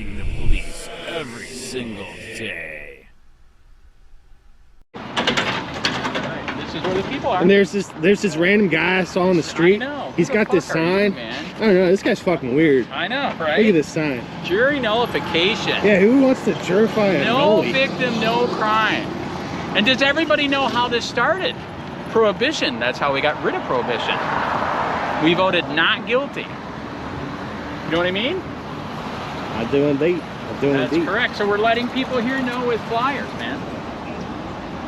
facing the police every single day. This is where the people are. And there's this random guy I saw on the street. I know. He's got this sign. I don't know, this guy's fucking weird. I know, right? Look at this sign. Jury nullification. Yeah, who wants to jurify a No nullie? victim, no crime. And does everybody know how this started? Prohibition. That's how we got rid of prohibition. We voted not guilty. You know what I mean? I do indeed. I do That's indeed. correct. So we're letting people here know with flyers, man.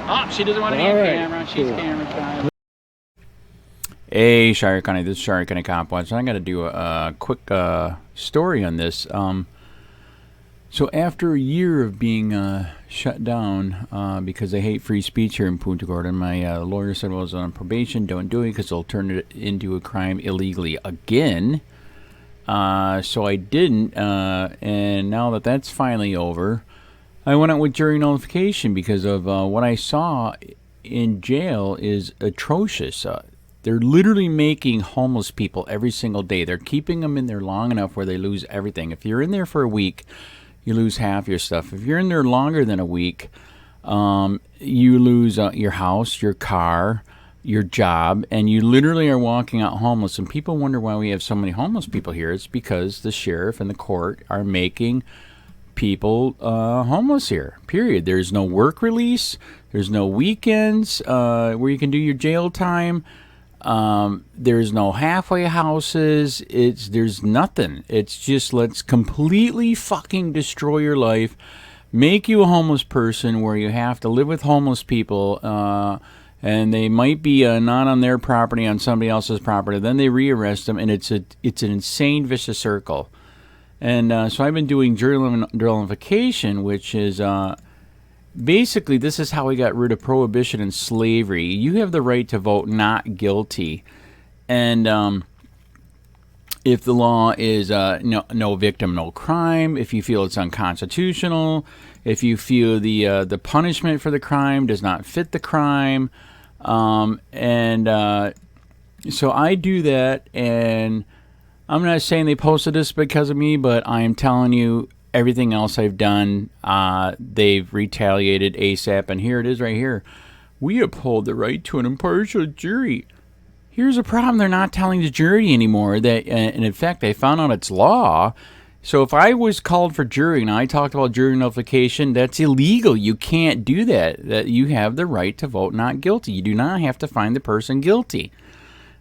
Oh, she doesn't want to be on camera. She's camera shy. Hey, Shire County, this is Shire County Cop Watch. I'm going to do a quick story on this. So after a year of being shut down because they hate free speech here in Punta Gorda, my lawyer said, well, I was on probation, don't do it because they'll turn it into a crime illegally again. So I didn't, and now that that's finally over, I went out with jury nullification because of what I saw in jail is atrocious. They're literally making homeless people every single day. They're keeping them in there long enough where they lose everything. If you're in there for a week, you lose half your stuff. If you're in there longer than a week, you lose your house, your car, your job, and you literally are walking out homeless. And people wonder why we have so many homeless people here. It's because the sheriff and the court are making people homeless here, period. There's no work release. There's no weekends where you can do your jail time. There's no halfway houses. There's nothing. It's just, let's completely fucking destroy your life, make you a homeless person where you have to live with homeless people, and they might be not on their property, on somebody else's property. Then they rearrest them, and it's an insane vicious circle. And so I've been doing jury nullification, which is basically, this is how we got rid of prohibition and slavery. You have the right to vote not guilty. And if the law is no victim, no crime, if you feel it's unconstitutional, if you feel the punishment for the crime does not fit the crime. So I do that, and I'm not saying they posted this because of me, but I am telling you, everything else I've done, they've retaliated ASAP, and here it is right here. We uphold the right to an impartial jury. Here's a problem. They're not telling the jury anymore. That, and in fact, I found out it's law. So if I was called for jury and I talked about jury nullification, that's illegal. You can't do that. That you have the right to vote not guilty. You do not have to find the person guilty.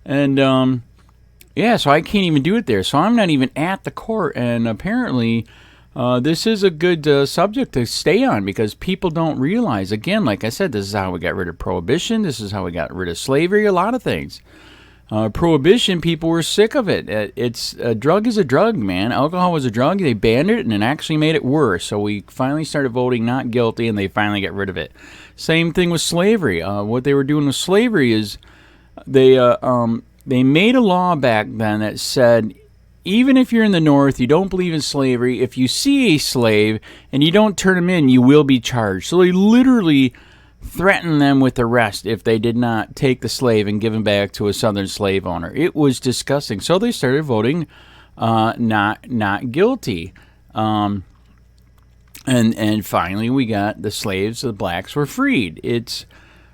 And yeah, so I can't even do it there. So I'm not even at the court, and apparently this is a good subject to stay on because people don't realize, again, like I said, this is how we got rid of prohibition. This is how we got rid of slavery, a lot of things. Prohibition, people were sick of it. A drug is a drug, man. Alcohol was a drug. They banned it, and it actually made it worse. So we finally started voting not guilty, and they finally got rid of it. Same thing with slavery. What they were doing with slavery is they made a law back then that said, even if you're in the North, you don't believe in slavery, if you see a slave and you don't turn him in, you will be charged. So they literally threatened them with arrest if they did not take the slave and give him back to a southern slave owner. It was disgusting. So they started voting not guilty. And finally we got the slaves, the blacks were freed.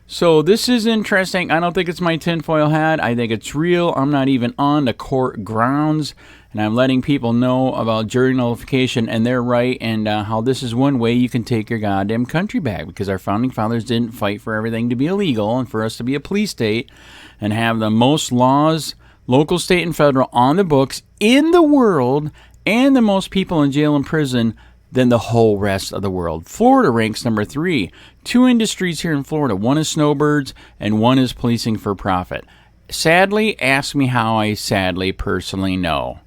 So this is interesting. I don't think it's my tinfoil hat. I think it's real. I'm not even on the court grounds, and I'm letting people know about jury nullification and their right, and how this is one way you can take your goddamn country back, because our founding fathers didn't fight for everything to be illegal and for us to be a police state and have the most laws, local, state, and federal, on the books in the world, and the most people in jail and prison than the whole rest of the world. Florida ranks number 3. 2 industries here in Florida. One is snowbirds and one is policing for profit. Sadly, ask me how I sadly personally know.